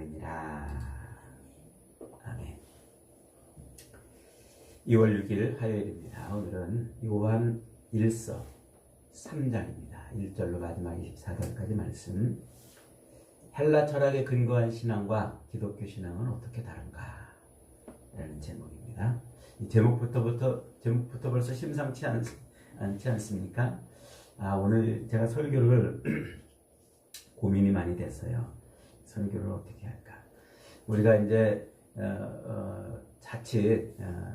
평안이니라. 아멘. 2월 6일 화요일입니다. 오늘은 요한 1서 3장입니다. 1절로 마지막 24절까지 말씀. 헬라 철학에 근거한 신앙과 기독교 신앙은 어떻게 다른가? 라는 제목입니다. 이 제목부터 벌써 심상치 않지 않습니까? 오늘 제가 설교를 고민이 많이 됐어요. 설교를 어떻게 할까? 우리가 이제 자칫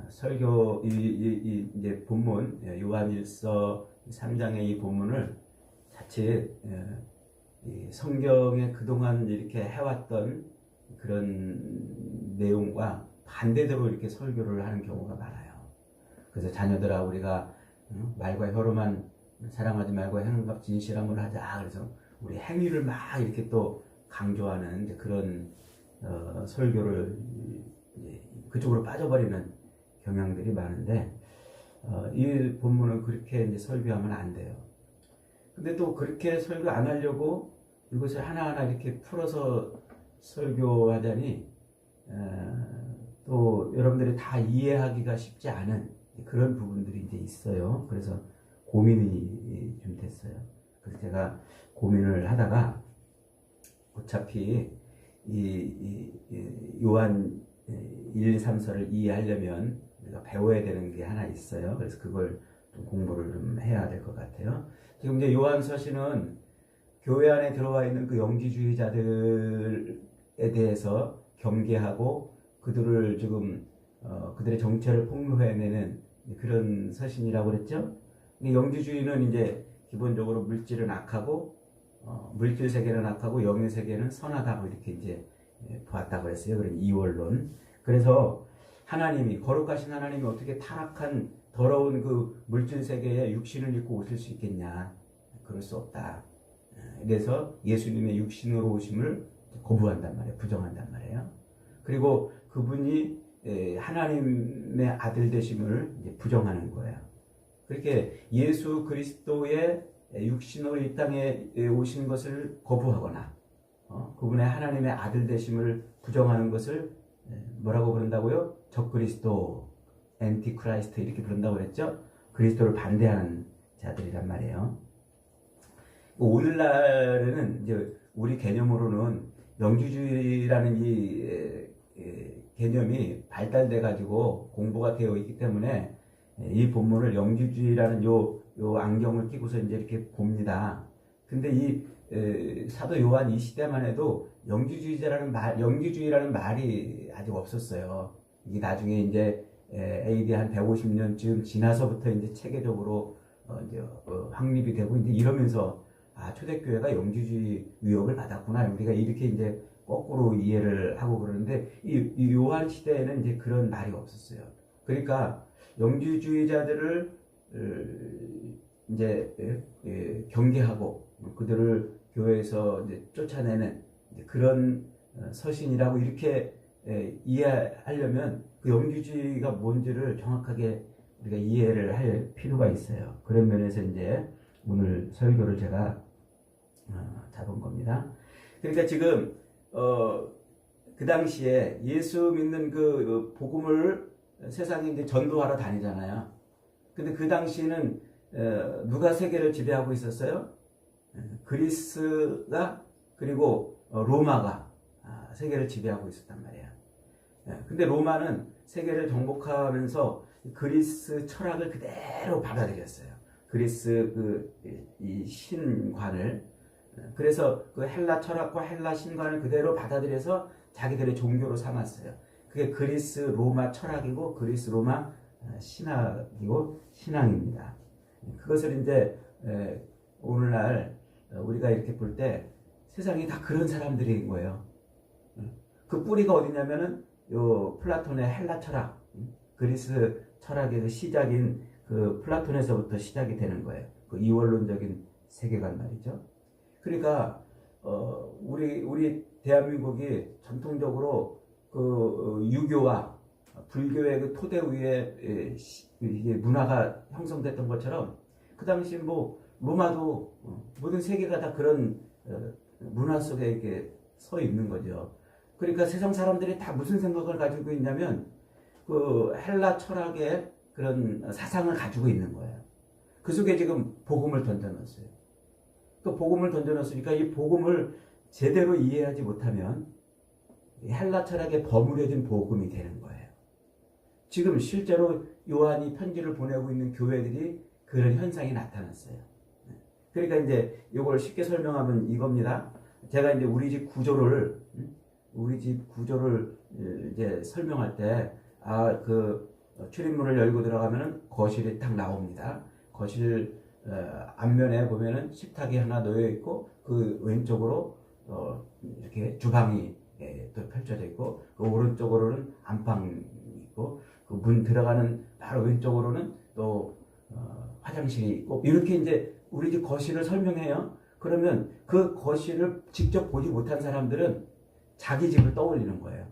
설교 이제 본문 요한일서 3장의 이 본문을 자칫 이 성경에 그동안 이렇게 해왔던 그런 내용과 반대대로 이렇게 설교를 하는 경우가 많아요. 그래서 자녀들아 우리가 말과 혀로만 사랑하지 말고 행함과 진실함으로 하자. 그래서 우리 행위를 막 이렇게 또 강조하는 이제 그런 설교를 이제 그쪽으로 빠져버리는 경향들이 많은데 이 본문은 그렇게 이제 설교하면 안 돼요. 근데 또 그렇게 설교 안 하려고 이것을 하나하나 이렇게 풀어서 설교하자니 또 여러분들이 다 이해하기가 쉽지 않은 그런 부분들이 이제 있어요. 그래서 고민이 좀 됐어요. 그래서 제가 고민을 하다가 어차피 이 요한 1, 2, 3서를 이해하려면 우리가 배워야 되는 게 하나 있어요. 그래서 그걸 좀 공부를 좀 해야 될 것 같아요. 지금 이제 요한 서신은 교회 안에 들어와 있는 그 영지주의자들에 대해서 경계하고 그들을 지금 그들의 정체를 폭로해내는 그런 서신이라고 그랬죠. 영지주의는 이제 기본적으로 물질은 악하고 물질 세계는 악하고 영의 세계는 선하다고 이렇게 이제 보았다고 했어요. 그런 이원론. 그래서 하나님이 거룩하신 하나님이 어떻게 타락한 더러운 그 물질 세계에 육신을 입고 오실 수 있겠냐? 그럴 수 없다. 그래서 예수님의 육신으로 오심을 거부한단 말이에요. 부정한단 말이에요. 그리고 그분이 하나님의 아들 되심을 이제 부정하는 거예요. 그렇게 예수 그리스도의 육신으로 이 땅에 오신 것을 거부하거나 그분의 하나님의 아들 되심을 부정하는 것을 뭐라고 부른다고요? 적그리스도, 앤티크라이스트 이렇게 부른다고 그랬죠? 그리스도를 반대하는 자들이란 말이에요. 오늘날에는 이제 우리 개념으로는 영지주의라는 이 개념이 발달돼 가지고 공부가 되어 있기 때문에 이 본문을 영지주의라는 요 안경을 끼고서 이제 이렇게 봅니다. 근데 이 사도 요한 이 시대만 해도 영지주의라는 말이 아직 없었어요. 이게 나중에 이제 AD 한 150년쯤 지나서부터 이제 체계적으로 이제 확립이 되고 이제 이러면서 초대교회가 영지주의 위협을 받았구나. 우리가 이렇게 이제 거꾸로 이해를 하고 그러는데 이 요한 시대에는 이제 그런 말이 없었어요. 그러니까 영지주의자들을 이제 경계하고 그들을 교회에서 이제 쫓아내는 이제 그런 서신이라고 이렇게 이해하려면 그 영지주의가 뭔지를 정확하게 우리가 이해를 할 필요가 있어요. 그런 면에서 이제 오늘 설교를 제가 잡은 겁니다. 그러니까 지금 그 당시에 예수 믿는 그 복음을 세상에 이제 전도하러 다니잖아요. 근데 그 당시에는 누가 세계를 지배하고 있었어요? 그리스가 그리고 로마가 세계를 지배하고 있었단 말이에요. 근데 로마는 세계를 정복하면서 그리스 철학을 그대로 받아들였어요. 그리스 이 신관을. 그래서 그 헬라 철학과 헬라 신관을 그대로 받아들여서 자기들의 종교로 삼았어요. 그게 그리스 로마 철학이고 그리스 로마 신학이고 신앙입니다. 그것을 이제 오늘날 우리가 이렇게 볼 때 세상이 다 그런 사람들인 거예요. 그 뿌리가 어디냐면은 요 플라톤의 헬라 철학, 그리스 철학의 그 시작인 그 플라톤에서부터 시작이 되는 거예요. 그 이원론적인 세계관 말이죠. 그러니까 우리 대한민국이 전통적으로 그 유교와 불교의 그 토대 위에 이게 문화가 형성됐던 것처럼 그 당시 뭐 로마도 모든 세계가 다 그런 문화 속에 이렇게 서 있는 거죠. 그러니까 세상 사람들이 다 무슨 생각을 가지고 있냐면 그 헬라 철학의 그런 사상을 가지고 있는 거예요. 그 속에 지금 복음을 던져놨어요. 그 복음을 던져놨으니까 이 복음을 제대로 이해하지 못하면 헬라 철학에 버무려진 복음이 되는 거예요. 지금 실제로 요한이 편지를 보내고 있는 교회들이 그런 현상이 나타났어요. 그러니까 이제 이걸 쉽게 설명하면 이겁니다. 제가 이제 우리 집 구조를 이제 설명할 때, 그 출입문을 열고 들어가면은 거실이 딱 나옵니다. 거실 앞면에 보면은 식탁이 하나 놓여 있고 그 왼쪽으로 이렇게 주방이 또 펼쳐져 있고 그 오른쪽으로는 안방이 있고 그 문 들어가는 바로 왼쪽으로는 또 화장실이 있고 이렇게 이제 우리 집 거실을 설명해요. 그러면 그 거실을 직접 보지 못한 사람들은 자기 집을 떠올리는 거예요.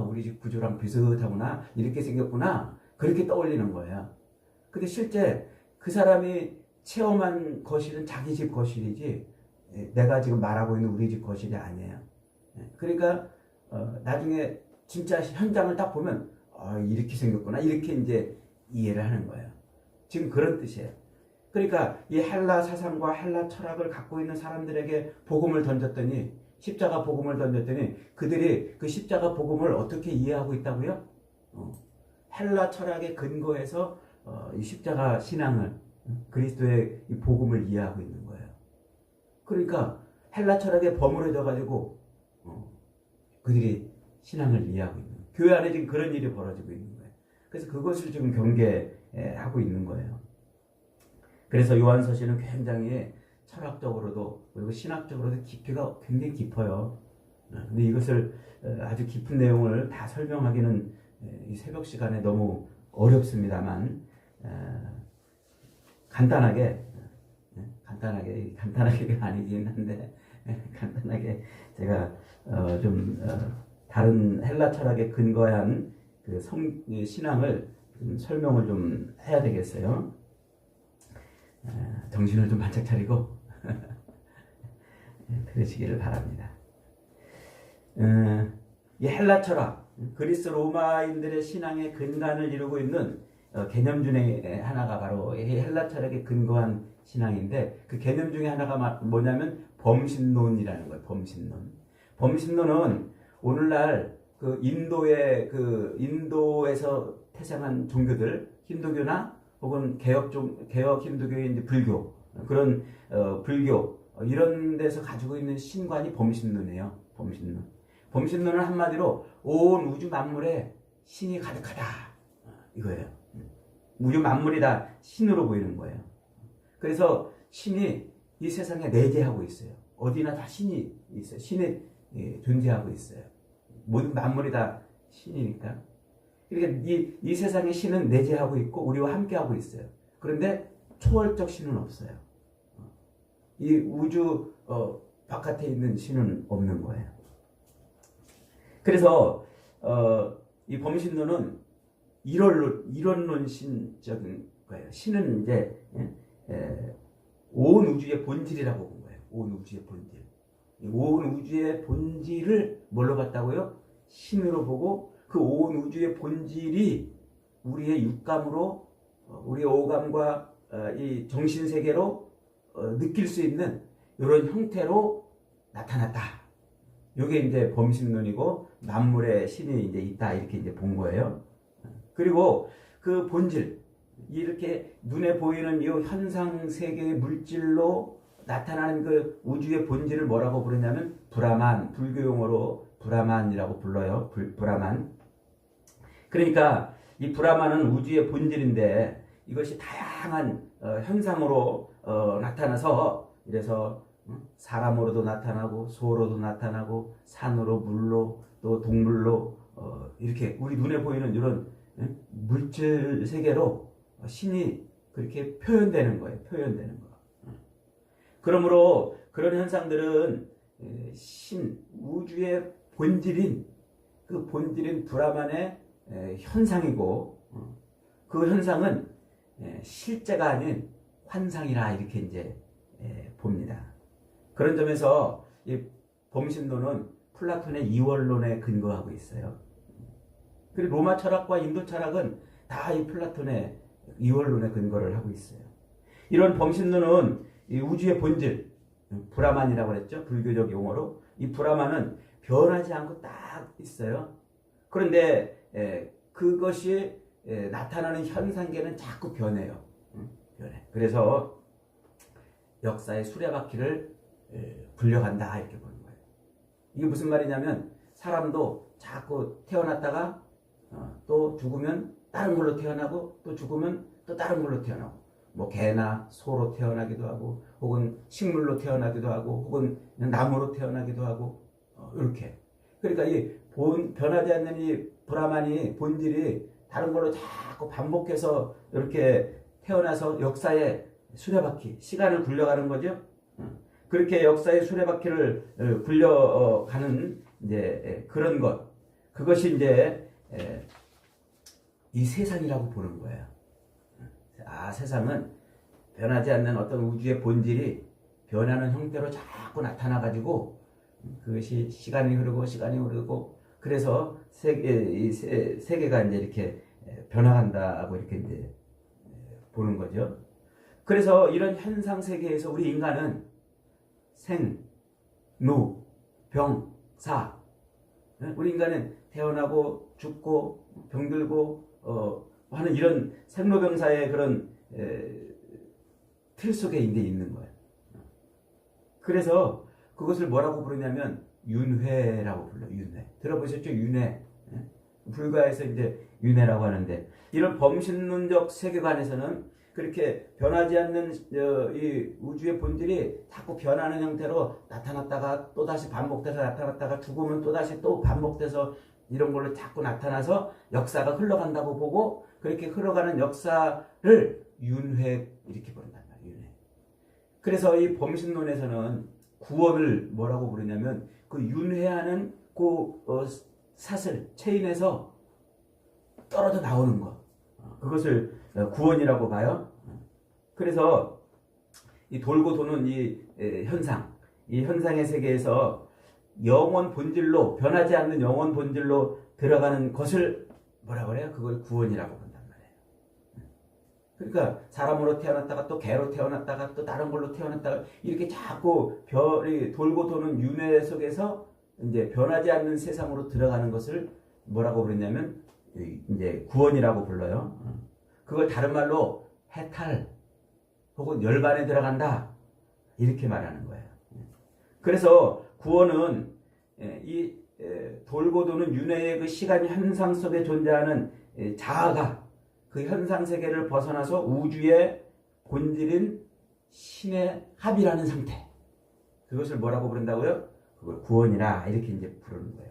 우리 집 구조랑 비슷하구나, 이렇게 생겼구나, 그렇게 떠올리는 거예요. 근데 실제 그 사람이 체험한 거실은 자기 집 거실이지 내가 지금 말하고 있는 우리 집 거실이 아니에요. 그러니까 나중에 진짜 현장을 딱 보면 이렇게 생겼구나, 이렇게 이제 이해를 하는 거예요. 지금 그런 뜻이에요. 그러니까 이 헬라 사상과 헬라 철학을 갖고 있는 사람들에게 복음을 던졌더니, 십자가 복음을 던졌더니 그들이 그 십자가 복음을 어떻게 이해하고 있다고요? 헬라 철학의 근거에서 이 십자가 신앙을, 그리스도의 이 복음을 이해하고 있는 거예요. 그러니까 헬라 철학에 버무려져 가지고 그들이 신앙을 이해하고 있는 거예요. 교회 안에 지금 그런 일이 벌어지고 있는 거예요. 그래서 그것을 지금 경계하고 있는 거예요. 그래서 요한서신은 굉장히 철학적으로도 그리고 신학적으로도 깊이가 굉장히 깊어요. 근데 이것을 아주 깊은 내용을 다 설명하기는 이 새벽 시간에 너무 어렵습니다만, 간단하게가 아니긴 한데 간단하게 제가 좀 다른 헬라 철학에 근거한 그 신앙을 좀 설명을 좀 해야 되겠어요. 정신을 좀 바짝 차리고 그러시기를 바랍니다. 이 헬라 철학, 그리스 로마인들의 신앙의 근간을 이루고 있는 개념 중에 하나가 바로 이 헬라 철학에 근거한 신앙인데, 그 개념 중에 하나가 뭐냐면 범신론이라는 거예요. 범신론은 오늘날 그 인도에서 태생한 종교들, 힌두교나 혹은 개혁 힌두교의 이제 불교, 그런 불교 이런 데서 가지고 있는 신관이 범신론이에요. 범신론은 한마디로 온 우주 만물에 신이 가득하다, 이거예요. 우주 만물이 다 신으로 보이는 거예요. 그래서 신이 이 세상에 내재하고 있어요. 어디나 다 신이 있어요. 신이 존재하고 있어요. 모든 만물이 다 신이니까. 그러니까 이 세상의 신은 내재하고 있고 우리와 함께하고 있어요. 그런데 초월적 신은 없어요. 이 우주 바깥에 있는 신은 없는 거예요. 그래서 이 범신론은 이론론신적인 거예요. 신은 이제 온 우주의 본질이라고 본 거예요. 온 우주의 본질. 온 우주의 본질을 뭘로 봤다고요? 신으로 보고 그 온 우주의 본질이 우리의 육감으로, 우리의 오감과 이 정신세계로 느낄 수 있는 이런 형태로 나타났다. 이게 이제 범신론이고 만물의 신이 이제 있다, 이렇게 이제 본 거예요. 그리고 그 본질, 이렇게 눈에 보이는 이 현상 세계의 물질로 나타나는 그 우주의 본질을 뭐라고 부르냐면 브라만, 불교 용어로 브라만이라고 불러요. 브라만. 그러니까 이 브라만은 우주의 본질인데 이것이 다양한 현상으로 나타나서, 이래서 사람으로도 나타나고 소로도 나타나고 산으로, 물로, 또 동물로, 이렇게 우리 눈에 보이는 이런 물질 세계로 신이 그렇게 표현되는 거예요. 표현되는 거. 그러므로 그런 현상들은 우주의 본질인, 그 본질인 브라만의 현상이고, 그 현상은 실제가 아닌 환상이라, 이렇게 이제 봅니다. 그런 점에서 이 범신론은 플라톤의 이원론에 근거하고 있어요. 그리고 로마 철학과 인도 철학은 다 이 플라톤의 이원론에 근거를 하고 있어요. 이런 범신론은 이 우주의 본질, 브라만이라고 그랬죠. 불교적 용어로. 이 브라만은 변하지 않고 딱 있어요. 그런데 그것이 나타나는 현상계는 자꾸 변해요. 변해. 그래서 역사의 수레바퀴를 굴려간다 이렇게 보는 거예요. 이게 무슨 말이냐면 사람도 자꾸 태어났다가 또 죽으면 다른 걸로 태어나고 또 죽으면 또 다른 걸로 태어나고 뭐 개나 소로 태어나기도 하고 혹은 식물로 태어나기도 하고 혹은 나무로 태어나기도 하고 이렇게. 그러니까 이 변하지 않는 이 브라만이 본질이 다른 걸로 자꾸 반복해서 이렇게 태어나서 역사의 수레바퀴, 시간을 굴려가는 거죠. 그렇게 역사의 수레바퀴를 굴려가는 이제 그런 것, 그것이 이제 이 세상이라고 보는 거예요. 세상은 변하지 않는 어떤 우주의 본질이 변하는 형태로 자꾸 나타나가지고 그것이 시간이 흐르고 그래서 세계가 이제 이렇게 변화한다고 이렇게 이제 보는 거죠. 그래서 이런 현상 세계에서 우리 인간은 생, 로, 병, 사. 우리 인간은 태어나고 죽고 병들고 하는 이런 생로병사의 그런 틀 속에 이제 있는 거예요. 그래서 그것을 뭐라고 부르냐면 윤회라고 불러요. 윤회. 들어보셨죠? 윤회. 불가에서 이제 윤회라고 하는데 이런 범신론적 세계관에서는 그렇게 변하지 않는 이 우주의 본질이 자꾸 변하는 형태로 나타났다가 또다시 반복돼서 나타났다가 죽으면 또다시 또 반복돼서 이런 걸로 자꾸 나타나서 역사가 흘러간다고 보고 그렇게 흘러가는 역사를 윤회 이렇게 부른단 말이에요. 윤회. 그래서 이 범신론에서는 구원을 뭐라고 부르냐면 그 윤회하는 그 사슬, 체인에서 떨어져 나오는 것. 그것을 구원이라고 봐요. 그래서 이 돌고 도는 이 현상, 이 현상의 세계에서 영원 본질로 변하지 않는 영원 본질로 들어가는 것을 뭐라 그래요? 그걸 구원이라고 본단 말이에요. 그러니까 사람으로 태어났다가 또 개로 태어났다가 또 다른 걸로 태어났다가 이렇게 자꾸 별이 돌고 도는 윤회 속에서 이제 변하지 않는 세상으로 들어가는 것을 뭐라고 부르냐면 이제 구원이라고 불러요. 그걸 다른 말로 해탈 혹은 열반에 들어간다 이렇게 말하는 거예요. 그래서 구원은 이 돌고 도는 윤회의 그 시간 현상 속에 존재하는 자아가 그 현상 세계를 벗어나서 우주의 본질인 신의 합이라는 상태. 그것을 뭐라고 부른다고요? 그걸 구원이라 이렇게 이제 부르는 거예요.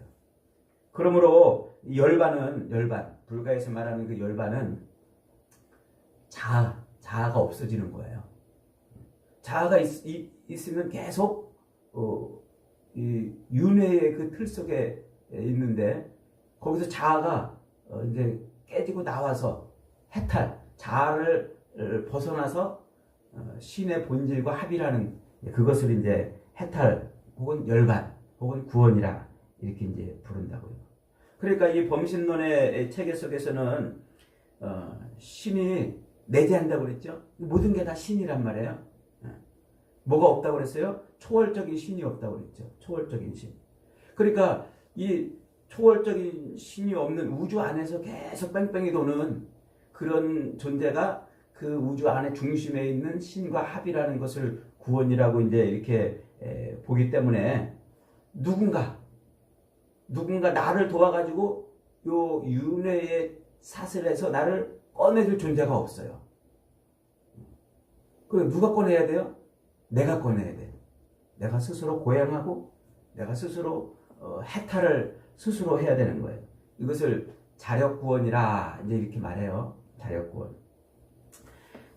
그러므로 열반, 불가에서 말하는 그 열반은 자아가 없어지는 거예요. 자아가 있으면 계속 이 윤회의 그 틀 속에 있는데 거기서 자아가 이제 깨지고 나와서 해탈, 자아를 벗어나서 신의 본질과 합이라는 그것을 이제 해탈 혹은 열반 혹은 구원이라 이렇게 이제 부른다고요. 그러니까 이 범신론의 체계 속에서는 신이 내재한다고 그랬죠. 모든 게 다 신이란 말이에요. 뭐가 없다고 그랬어요? 초월적인 신이 없다고 그랬죠. 초월적인 신. 그러니까 이 초월적인 신이 없는 우주 안에서 계속 뺑뺑이 도는 그런 존재가 그 우주 안의 중심에 있는 신과 합이라는 것을 구원이라고 이제 이렇게 보기 때문에 누군가 나를 도와가지고 요 윤회의 사슬에서 나를 꺼내줄 존재가 없어요. 그럼 누가 꺼내야 돼요? 내가 꺼내야 돼. 내가 스스로 고행하고 내가 스스로 해탈을 스스로 해야 되는 거예요. 이것을 자력구원이라 이제 이렇게 말해요. 자력구원.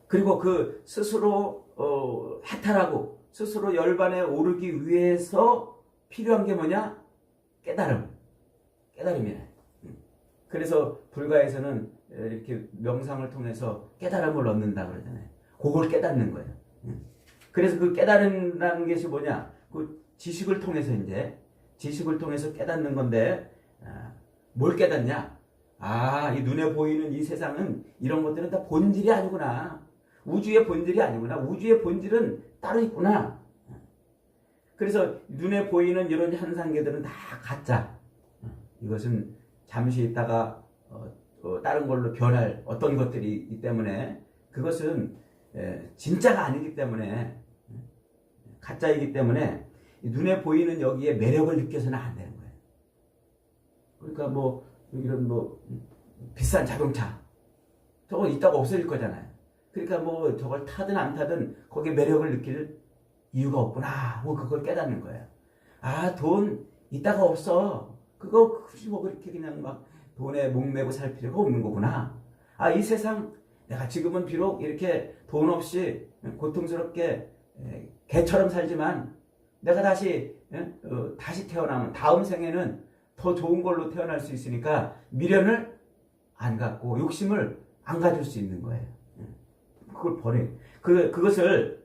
그리고 그 스스로 해탈하고 스스로 열반에 오르기 위해서 필요한 게 뭐냐? 깨달음이네. 그래서 불가에서는 이렇게 명상을 통해서 깨달음을 얻는다 그러잖아요. 그걸 깨닫는 거예요. 그래서 그 깨달음이라는 것이 뭐냐? 그 지식을 통해서 이제 지식을 통해서 깨닫는 건데 뭘 깨닫냐? 이 눈에 보이는 이 세상은 이런 것들은 다 본질이 아니구나. 우주의 본질이 아니구나. 우주의 본질은 따로 있구나. 그래서 눈에 보이는 이런 현상계들은 다 가짜. 이것은 잠시 있다가 다른 걸로 변할 어떤 것들이 있기 때문에 그것은 진짜가 아니기 때문에 가짜이기 때문에 눈에 보이는 여기에 매력을 느껴서는 안 되는 거예요. 그러니까 뭐 이런 뭐 비싼 자동차 저거 있다가 없어질 거잖아요. 그러니까 뭐 저걸 타든 안 타든 거기에 매력을 느낄 이유가 없구나. 뭐 그걸 깨닫는 거예요. 돈 있다가 없어. 그거 굳이 뭐 그렇게 그냥 막 돈에 목매고 살 필요가 없는 거구나. 이 세상 내가 지금은 비록 이렇게 돈 없이 고통스럽게 개처럼 살지만 내가 다시 태어나면 다음 생에는 더 좋은 걸로 태어날 수 있으니까 미련을 안 갖고 욕심을 안 가질 수 있는 거예요. 그걸 버려. 그것을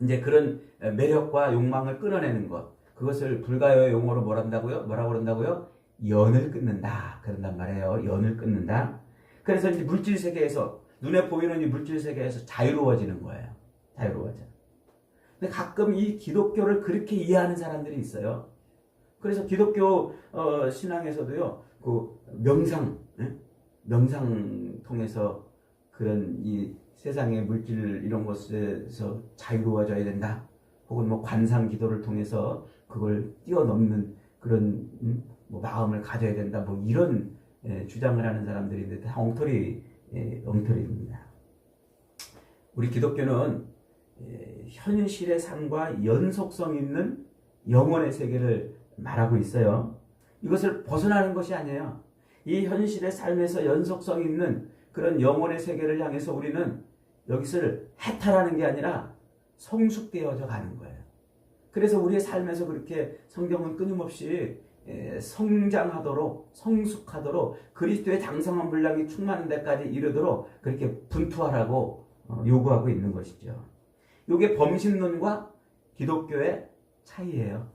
이제 그런 매력과 욕망을 끊어내는 것. 그것을 불가요의 용어로 뭐라고 그런다고요? 연을 끊는다. 그런단 말이에요. 연을 끊는다. 그래서 이제 물질 세계에서 눈에 보이는 이 물질 세계에서 자유로워지는 거예요. 자유로워져. 근데 가끔 이 기독교를 그렇게 이해하는 사람들이 있어요. 그래서 기독교 신앙에서도요, 그 명상 통해서 그런 이 세상의 물질 이런 것에서 자유로워져야 된다. 혹은 뭐 관상 기도를 통해서 그걸 뛰어넘는 그런 마음을 가져야 된다. 뭐 이런 주장을 하는 사람들인데 다 엉터리입니다. 우리 기독교는 현실의 삶과 연속성 있는 영혼의 세계를 말하고 있어요. 이것을 벗어나는 것이 아니에요. 이 현실의 삶에서 연속성 있는 그런 영혼의 세계를 향해서 우리는 여기서를 해탈하는 게 아니라 성숙되어져 가는 거예요. 그래서 우리의 삶에서 그렇게 성경은 끊임없이 성장하도록 성숙하도록 그리스도의 장성한 분량이 충만한 데까지 이르도록 그렇게 분투하라고 요구하고 있는 것이죠. 이게 범신론과 기독교의 차이예요.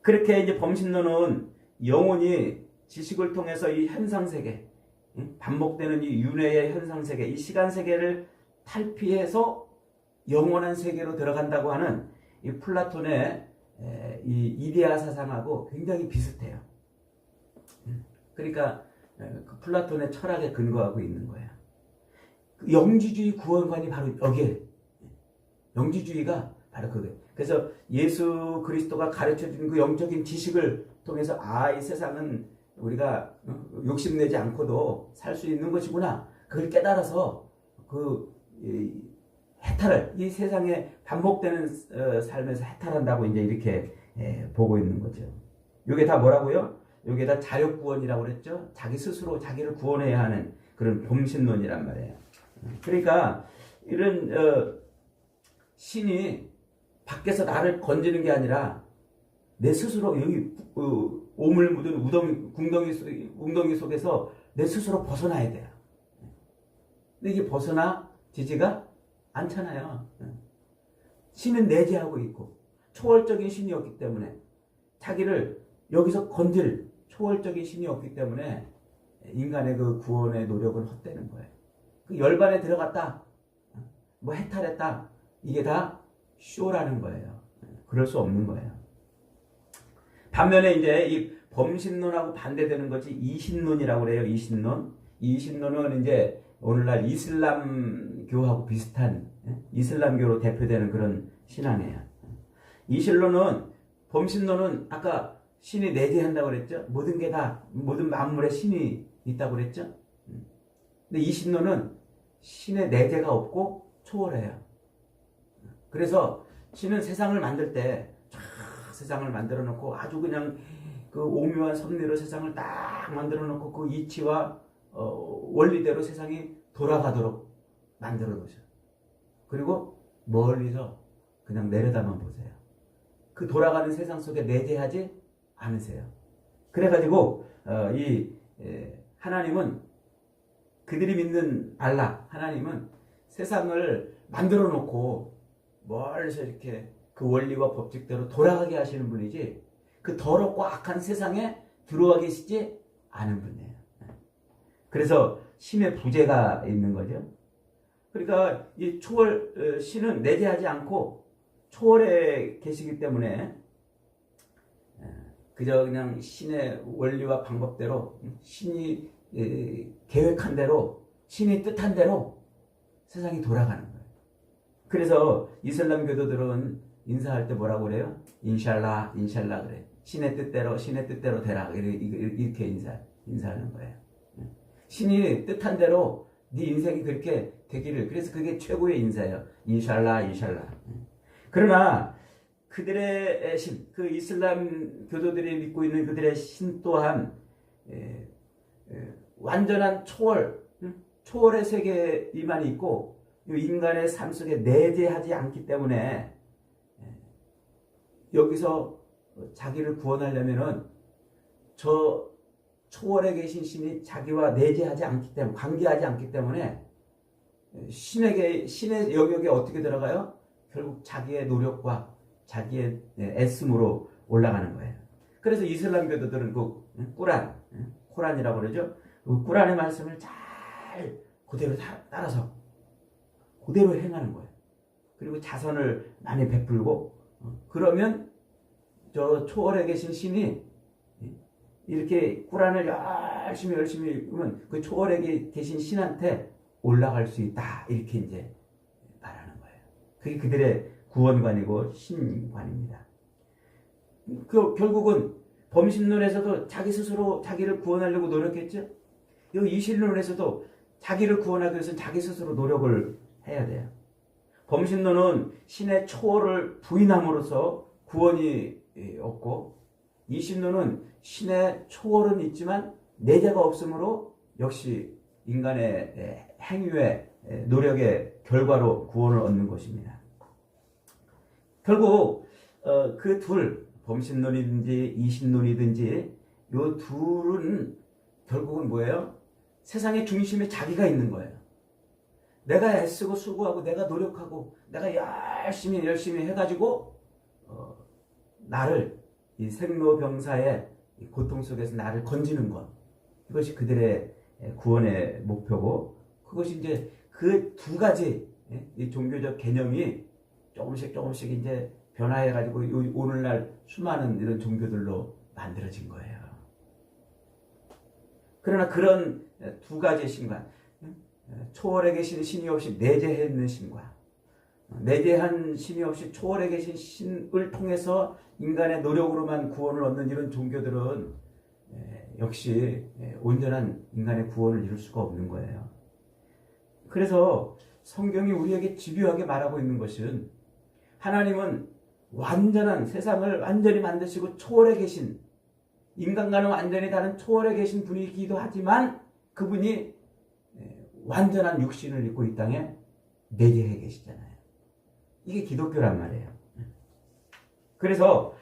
그렇게 이제 범신론은 영혼이 지식을 통해서 이 현상세계, 반복되는 이 윤회의 현상세계, 이 시간세계를 탈피해서 영원한 세계로 들어간다고 하는 이 플라톤의 이 이데아 사상하고 굉장히 비슷해요. 그러니까 그 플라톤의 철학에 근거하고 있는 거예요. 영지주의 구원관이 바로 여기에, 영지주의가 바로 그거예요. 그래서 예수 그리스도가 가르쳐준 그 영적인 지식을 통해서 이 세상은 우리가 욕심내지 않고도 살 수 있는 것이구나. 그걸 깨달아서 해탈을, 이 세상에 반복되는 삶에서 해탈한다고 이제 이렇게 보고 있는 거죠. 이게 다 뭐라고요? 이게 다 자력구원이라고 그랬죠? 자기 스스로 자기를 구원해야 하는 그런 범신론이란 말이에요. 그러니까 이런 신이 밖에서 나를 건지는 게 아니라 내 스스로 여기 오물 묻은 웅덩이 속에서 내 스스로 벗어나야 돼요. 근데 이게 벗어나지지가 않잖아요. 신은 내재하고 있고 초월적인 신이었기 때문에 자기를 여기서 건질 초월적인 신이 없기 때문에 인간의 그 구원의 노력은 헛되는 거예요. 그 열반에 들어갔다, 뭐 해탈했다, 이게 다 쇼라는 거예요. 그럴 수 없는 거예요. 반면에 이제 이 범신론하고 반대되는 것이 이신론이라고 그래요. 이신론은 이제 오늘날 이슬람교하고 비슷한, 이슬람교로 대표되는 그런 신앙이에요. 이신론은, 범신론은 아까 신이 내재한다고 그랬죠. 모든 만물에 신이 있다고 그랬죠. 근데 이신론은 신의 내재가 없고 초월해요. 그래서 신은 세상을 만들 때 세상을 만들어 놓고 아주 그냥 그 오묘한 섭리로 세상을 딱 만들어 놓고 그 이치와 원리대로 세상이 돌아가도록 만들어 놓으셔. 그리고 멀리서 그냥 내려다만 보세요. 그 돌아가는 세상 속에 내재하지 않으세요. 그래가지고 하나님은, 그들이 믿는 알라 하나님은 세상을 만들어 놓고 멀리서 이렇게 그 원리와 법칙대로 돌아가게 하시는 분이지 그 더럽고 악한 세상에 들어와 계시지 않은 분이에요. 그래서 신의 부재가 있는 거죠. 그러니까 이 초월 신은 내재하지 않고 초월에 계시기 때문에 그저 그냥 신의 원리와 방법대로 신이 계획한 대로 신이 뜻한 대로 세상이 돌아가는 거예요. 그래서 이슬람 교도들은 인사할 때 뭐라고 그래요? 인샬라 인샬라 그래. 신의 뜻대로 되라 이렇게 인사하는 거예요. 신이 뜻한 대로 네 인생이 그렇게 되기를. 그래서 그게 최고의 인사예요. 인샬라 인샬라. 그러나 그들의 신, 그 이슬람 교도들이 믿고 있는 그들의 신 또한 완전한 초월의 세계에만 있고 인간의 삶 속에 내재하지 않기 때문에 여기서 자기를 구원하려면은 저 초월에 계신 신이 자기와 내재하지 않기 때문에, 관계하지 않기 때문에 신의 영역에 어떻게 들어가요? 결국 자기의 노력과 자기의 애씀으로 올라가는 거예요. 그래서 이슬람 교도들은 그 코란이라고 그러죠. 그 코란의 말씀을 잘 그대로 따라서 그대로 행하는 거예요. 그리고 자선을 많이 베풀고 그러면 저 초월에 계신 신이 이렇게 코란을 열심히 읽으면 그 초월에 계신 신한테 올라갈 수 있다. 이렇게 이제 말하는 거예요. 그게 그들의 구원관이고 신관입니다. 결국은 범신론에서도 자기 스스로 자기를 구원하려고 노력했죠. 이 이신론에서도 자기를 구원하기 위해서는 자기 스스로 노력을 해야 돼요. 범신론은 신의 초월을 부인함으로써 구원이 없고, 이신론은 신의 초월은 있지만 내재가 없으므로 역시 인간의 행위의 노력의 결과로 구원을 얻는 것입니다. 결국 그 둘, 범신론이든지 이신론이든지 이 둘은 결국은 뭐예요? 세상의 중심에 자기가 있는 거예요. 내가 애쓰고 수고하고 내가 노력하고 내가 열심히 해가지고 나를 이 생로병사의 고통 속에서 나를 건지는 것, 이것이 그들의 구원의 목표고, 그것이 이제 그 두 가지 이 종교적 개념이 조금씩 이제 변화해가지고 오늘날 수많은 이런 종교들로 만들어진 거예요. 그러나 그런 두 가지 신관, 초월에 계신 신이 없이 내재해 있는 신과 내재한 신이 없이 초월에 계신 신을 통해서 인간의 노력으로만 구원을 얻는 이런 종교들은 역시 온전한 인간의 구원을 이룰 수가 없는 거예요. 그래서 성경이 우리에게 집요하게 말하고 있는 것은, 하나님은 완전한 세상을 완전히 만드시고 초월에 계신, 인간과는 완전히 다른 초월에 계신 분이기도 하지만 그분이 완전한 육신을 입고 이 땅에 내재해 계시잖아요. 이게 기독교란 말이에요. 그래서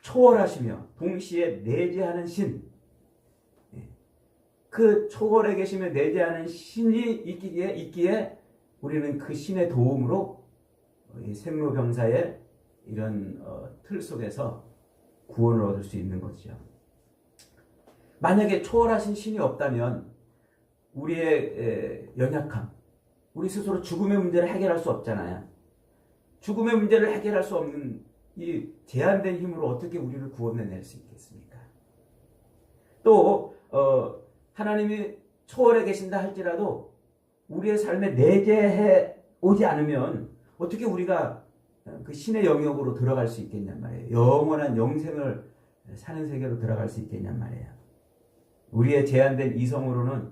초월하시며 동시에 내재하는 신, 그 초월에 계시며 내재하는 신이 있기에 우리는 그 신의 도움으로 이 생로병사의 이런 틀 속에서 구원을 얻을 수 있는 거죠. 만약에 초월하신 신이 없다면 우리의 연약함, 우리 스스로 죽음의 문제를 해결할 수 없잖아요. 죽음의 문제를 해결할 수 없는 이 제한된 힘으로 어떻게 우리를 구원해낼 수 있겠습니까? 또 하나님이 초월해 계신다 할지라도 우리의 삶에 내재해 오지 않으면 어떻게 우리가 그 신의 영역으로 들어갈 수 있겠냔 말이에요. 영원한 영생을 사는 세계로 들어갈 수 있겠냔 말이에요. 우리의 제한된 이성으로는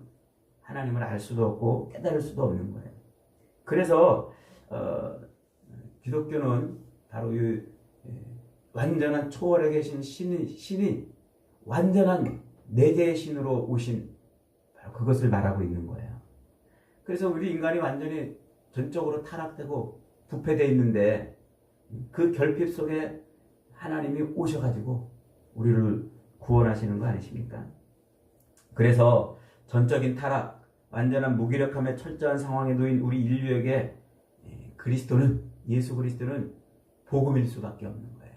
하나님을 알 수도 없고 깨달을 수도 없는 거예요. 그래서 기독교는 바로 이 완전한 초월에 계신 신이 완전한 내재의 신으로 오신 바로 그것을 말하고 있는 거예요. 그래서 우리 인간이 완전히 전적으로 타락되고 부패되어 있는데 그 결핍 속에 하나님이 오셔가지고 우리를 구원하시는 거 아니십니까? 그래서 전적인 타락, 완전한 무기력함에 철저한 상황에 놓인 우리 인류에게 예수 그리스도는 복음일 수밖에 없는 거예요.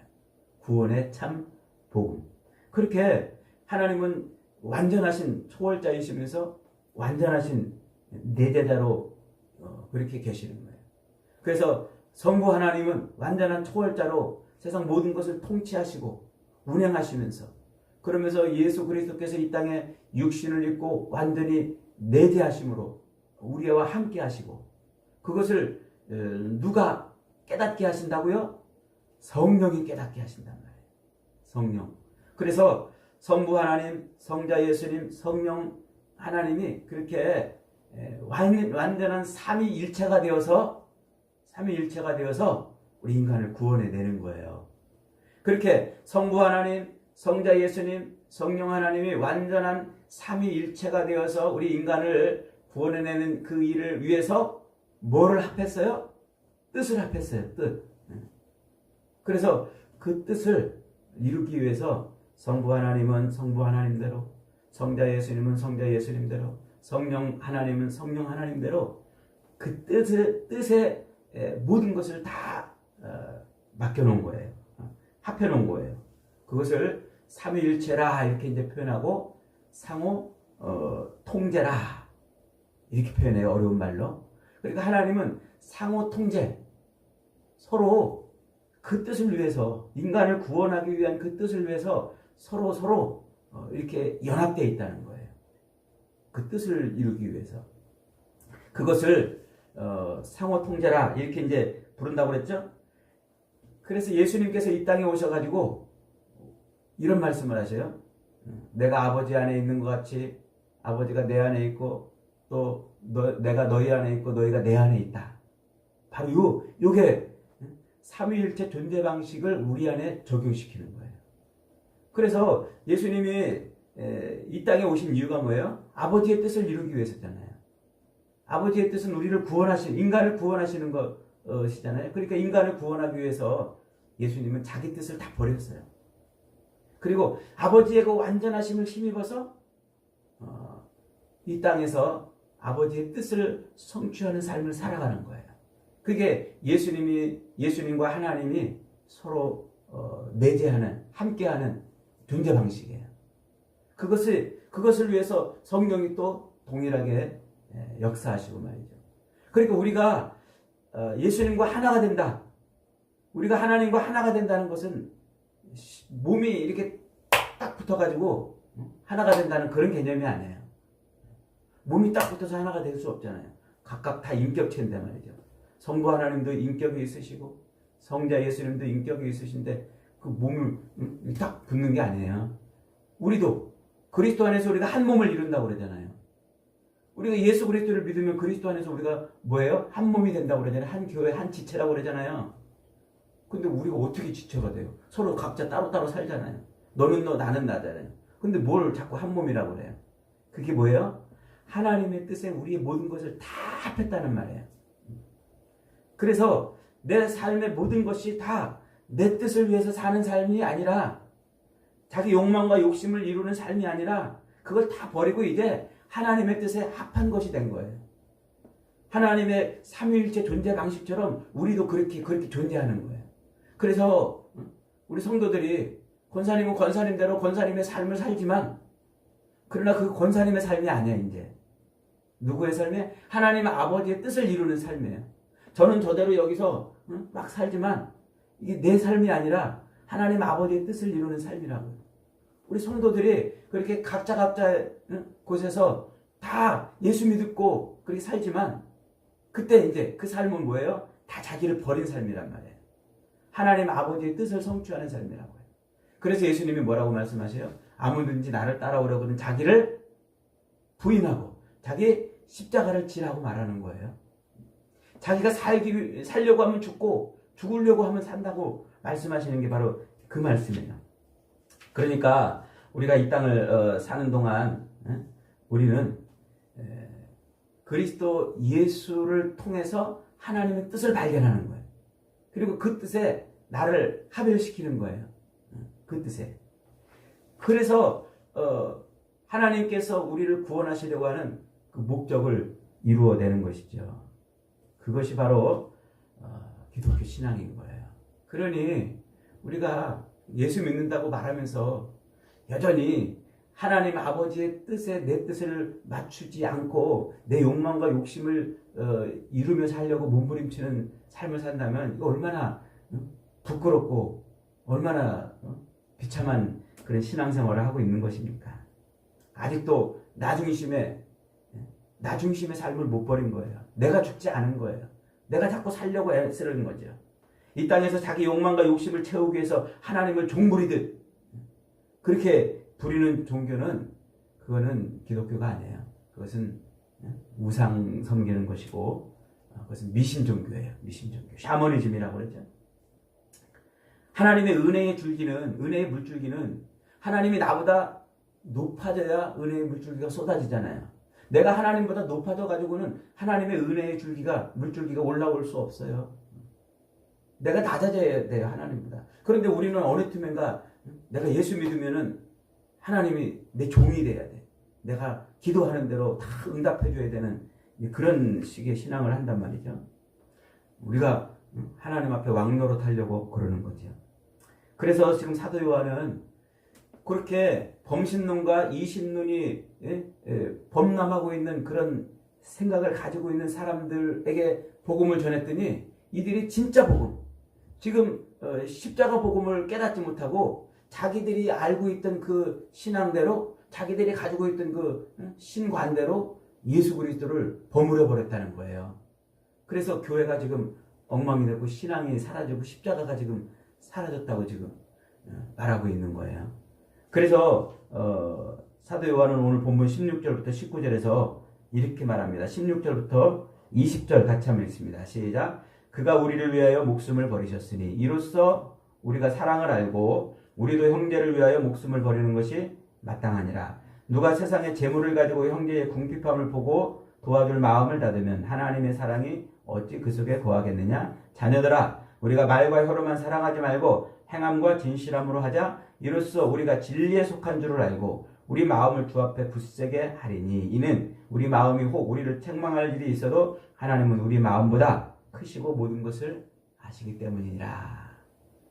구원의 참 복음. 그렇게 하나님은 완전하신 초월자이시면서 완전하신 내제자로 그렇게 계시는 거예요. 그래서 성부 하나님은 완전한 초월자로 세상 모든 것을 통치하시고 운행하시면서, 그러면서 예수 그리스도께서 이 땅에 육신을 입고 완전히 내재하심으로 우리와 함께 하시고, 그것을 누가 깨닫게 하신다고요? 성령이 깨닫게 하신단 말이에요. 성령. 그래서 성부 하나님, 성자 예수님, 성령 하나님이 그렇게 완전한 삼위일체가 되어서 우리 인간을 구원해내는 거예요. 그렇게 성부 하나님, 성자 예수님, 성령 하나님이 완전한 삼위일체가 되어서 우리 인간을 구원해내는 그 일을 위해서 뭐를 합했어요? 뜻을 합했어요. 뜻. 그래서 그 뜻을 이루기 위해서 성부 하나님은 성부 하나님대로, 성자 예수님은 성자 예수님대로, 성령 하나님은 성령 하나님대로 그 뜻에 모든 것을 다 맡겨놓은 거예요. 합해놓은 거예요. 그것을 삼위일체라 이렇게 이제 표현하고, 상호 통제라 이렇게 표현해요. 어려운 말로. 그러니까 하나님은 상호 통제, 서로 그 뜻을 위해서, 인간을 구원하기 위한 그 뜻을 위해서 서로 이렇게 연합되어 있다는 거예요. 그 뜻을 이루기 위해서. 그것을 상호 통제라 이렇게 이제 부른다고 그랬죠. 그래서 예수님께서 이 땅에 오셔가지고 이런 말씀을 하셔요. 내가 아버지 안에 있는 것 같이 아버지가 내 안에 있고, 또 내가 너희 안에 있고 너희가 내 안에 있다. 바로 요게 삼위일체 존재 방식을 우리 안에 적용시키는 거예요. 그래서 예수님이 이 땅에 오신 이유가 뭐예요? 아버지의 뜻을 이루기 위해서잖아요. 아버지의 뜻은 우리를 인간을 구원하시는 것이잖아요. 그러니까 인간을 구원하기 위해서 예수님은 자기 뜻을 다 버렸어요. 그리고 아버지의 그 완전하심을 힘입어서 이 땅에서 아버지의 뜻을 성취하는 삶을 살아가는 거예요. 그게 예수님과 하나님이 서로 내재하는, 함께하는 존재 방식이에요. 그것을 위해서 성령이 또 동일하게 역사하시고 말이죠. 그러니까 우리가 예수님과 하나가 된다. 우리가 하나님과 하나가 된다는 것은 몸이 이렇게 딱 붙어가지고 하나가 된다는 그런 개념이 아니에요. 몸이 딱 붙어서 하나가 될 수 없잖아요. 각각 다 인격체인데 말이죠. 성부 하나님도 인격이 있으시고 성자 예수님도 인격이 있으신데 그 몸을 딱 붙는 게 아니에요. 우리도 그리스도 안에서 우리가 한 몸을 이룬다고 그러잖아요. 우리가 예수 그리스도를 믿으면 그리스도 안에서 우리가 뭐예요? 한 몸이 된다고 그러잖아요. 한 교회, 한 지체라고 그러잖아요. 근데 우리가 어떻게 지체가 돼요? 서로 각자 따로따로 살잖아요. 너는 너, 나는 나잖아요. 근데 뭘 자꾸 한 몸이라고 그래요? 그게 뭐예요? 하나님의 뜻에 우리의 모든 것을 다 합했다는 말이에요. 그래서 내 삶의 모든 것이 다 내 뜻을 위해서 사는 삶이 아니라, 자기 욕망과 욕심을 이루는 삶이 아니라 그걸 다 버리고 이제 하나님의 뜻에 합한 것이 된 거예요. 하나님의 삼위일체 존재 방식처럼 우리도 그렇게 존재하는 거예요. 그래서 우리 성도들이 권사님은 권사님대로 권사님의 삶을 살지만, 그러나 그 권사님의 삶이 아니야. 이제 누구의 삶이? 하나님 아버지의 뜻을 이루는 삶이에요. 저는 저대로 여기서 막 살지만 이게 내 삶이 아니라 하나님 아버지의 뜻을 이루는 삶이라고요. 우리 성도들이 그렇게 각자 곳에서 다 예수 믿고 그렇게 살지만, 그때 이제 그 삶은 뭐예요? 다 자기를 버린 삶이란 말이에요. 하나님 아버지의 뜻을 성취하는 삶이라고요. 그래서 예수님이 뭐라고 말씀하세요? 아무든지 나를 따라오려거든 자기를 부인하고 자기 십자가를 지라고 말하는 거예요. 자기가 살려고 하면 죽고 죽으려고 하면 산다고 말씀하시는 게 바로 그 말씀이에요. 그러니까 우리가 이 땅을 사는 동안 우리는 그리스도 예수를 통해서 하나님의 뜻을 발견하는 거예요. 그리고 그 뜻에 나를 합일시키는 거예요. 그 뜻에. 그래서 하나님께서 우리를 구원하시려고 하는 그 목적을 이루어내는 것이죠. 그것이 바로 기독교 신앙인 거예요. 그러니 우리가 예수 믿는다고 말하면서 여전히 하나님 아버지의 뜻에 내 뜻을 맞추지 않고 내 욕망과 욕심을 이루며 살려고 몸부림치는 삶을 산다면 이거 얼마나 부끄럽고 얼마나 비참한 그런 신앙생활을 하고 있는 것입니까? 아직도 나 중심의 삶을 못 버린 거예요. 내가 죽지 않은 거예요. 내가 자꾸 살려고 애쓰는 거죠. 이 땅에서 자기 욕망과 욕심을 채우기 위해서 하나님을 종부리듯 그렇게 부리는 종교는 그거는 기독교가 아니에요. 그것은 우상 섬기는 것이고 그것은 미신 종교예요. 미신 종교. 샤머니즘이라고 그러죠. 하나님의 은혜의 줄기는 은혜의 물줄기는 하나님이 나보다 높아져야 은혜의 물줄기가 쏟아지잖아요. 내가 하나님보다 높아져 가지고는 하나님의 은혜의 줄기가 물줄기가 올라올 수 없어요. 내가 낮아져야 돼요. 하나님보다. 그런데 우리는 어느 틈엔가 내가 예수 믿으면은 하나님이 내 종이 돼야 돼. 내가 기도하는 대로 다 응답해 줘야 되는 그런 식의 신앙을 한단 말이죠. 우리가 하나님 앞에 왕노릇 하려고 그러는 거죠. 그래서 지금 사도 요한은 그렇게 범신론과 이신론이 범람하고 있는 그런 생각을 가지고 있는 사람들에게 복음을 전했더니 이들이 진짜 복음, 지금 십자가 복음을 깨닫지 못하고 자기들이 알고 있던 그 신앙대로 자기들이 가지고 있던 그 신관대로 예수 그리스도를 버무려 버렸다는 거예요. 그래서 교회가 지금 엉망이 되고 신앙이 사라지고 십자가가 지금 사라졌다고 지금 말하고 있는 거예요. 그래서 사도 요한은 오늘 본문 16절부터 19절에서 이렇게 말합니다. 16절부터 20절 같이 한번 읽습니다. 시작. 그가 우리를 위하여 목숨을 버리셨으니 이로써 우리가 사랑을 알고 우리도 형제를 위하여 목숨을 버리는 것이 마땅하니라. 누가 세상의 재물을 가지고 형제의 궁핍함을 보고 도와줄 마음을 닫으면 하나님의 사랑이 어찌 그 속에 거하겠느냐. 자녀들아, 우리가 말과 혀로만 사랑하지 말고 행함과 진실함으로 하자. 이로써 우리가 진리에 속한 줄을 알고 우리 마음을 주 앞에 굳세게 하리니 이는 우리 마음이 혹 우리를 책망할 일이 있어도 하나님은 우리 마음보다 크시고 모든 것을 아시기 때문이니라.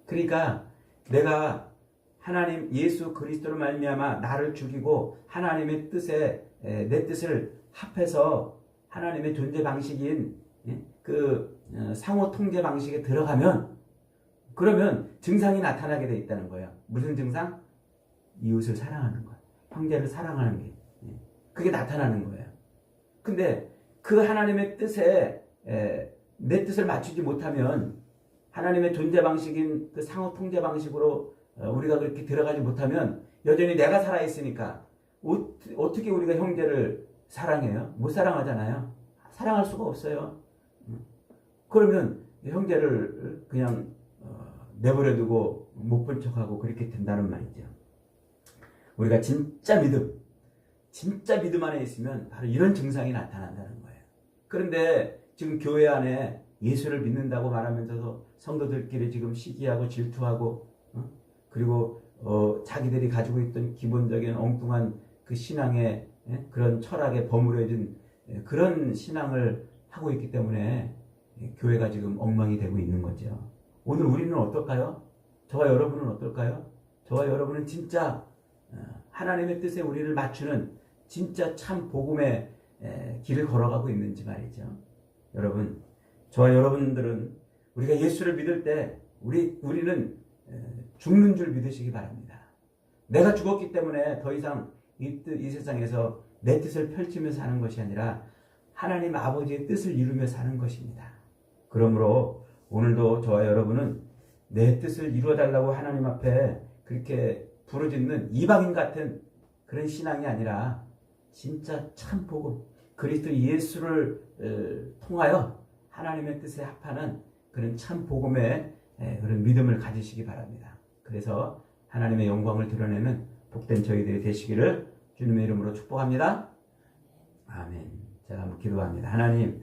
그러니까 내가 하나님 예수 그리스도로 말미암아 나를 죽이고 하나님의 뜻에 내 뜻을 합해서 하나님의 존재 방식인 그 상호 통제 방식에 들어가면 그러면 증상이 나타나게 돼 있다는 거예요. 무슨 증상? 이웃을 사랑하는 것, 형제를 사랑하는 게 그게 나타나는 거예요. 근데 그 하나님의 뜻에 내 뜻을 맞추지 못하면 하나님의 존재 방식인 그 상호 통제 방식으로 우리가 그렇게 들어가지 못하면 여전히 내가 살아있으니까 어떻게 우리가 형제를 사랑해요? 못 사랑하잖아요. 사랑할 수가 없어요. 그러면 형제를 그냥 내버려두고 못 본 척하고 그렇게 된다는 말이죠. 우리가 진짜 믿음 안에 있으면 바로 이런 증상이 나타난다는 거예요. 그런데 지금 교회 안에 예수를 믿는다고 말하면서도 성도들끼리 지금 시기하고 질투하고 그리고 자기들이 가지고 있던 기본적인 엉뚱한 그 신앙의 그런 철학에 버무려진 그런 신앙을 하고 있기 때문에 교회가 지금 엉망이 되고 있는 거죠. 오늘 우리는 어떨까요? 저와 여러분은 어떨까요? 저와 여러분은 진짜 하나님의 뜻에 우리를 맞추는 진짜 참 복음의 길을 걸어가고 있는지 말이죠. 여러분, 저와 여러분들은 우리가 예수를 믿을 때 우리는 죽는 줄 믿으시기 바랍니다. 내가 죽었기 때문에 더 이상 이 세상에서 내 뜻을 펼치며 사는 것이 아니라 하나님 아버지의 뜻을 이루며 사는 것입니다. 그러므로 오늘도 저와 여러분은 내 뜻을 이루어달라고 하나님 앞에 그렇게 부르짖는 이방인 같은 그런 신앙이 아니라 진짜 참 복음, 그리스도 예수를 통하여 하나님의 뜻에 합하는 그런 참 복음의 그런 믿음을 가지시기 바랍니다. 그래서 하나님의 영광을 드러내는 복된 저희들이 되시기를 주님의 이름으로 축복합니다. 아멘. 제가 한번 기도합니다. 하나님,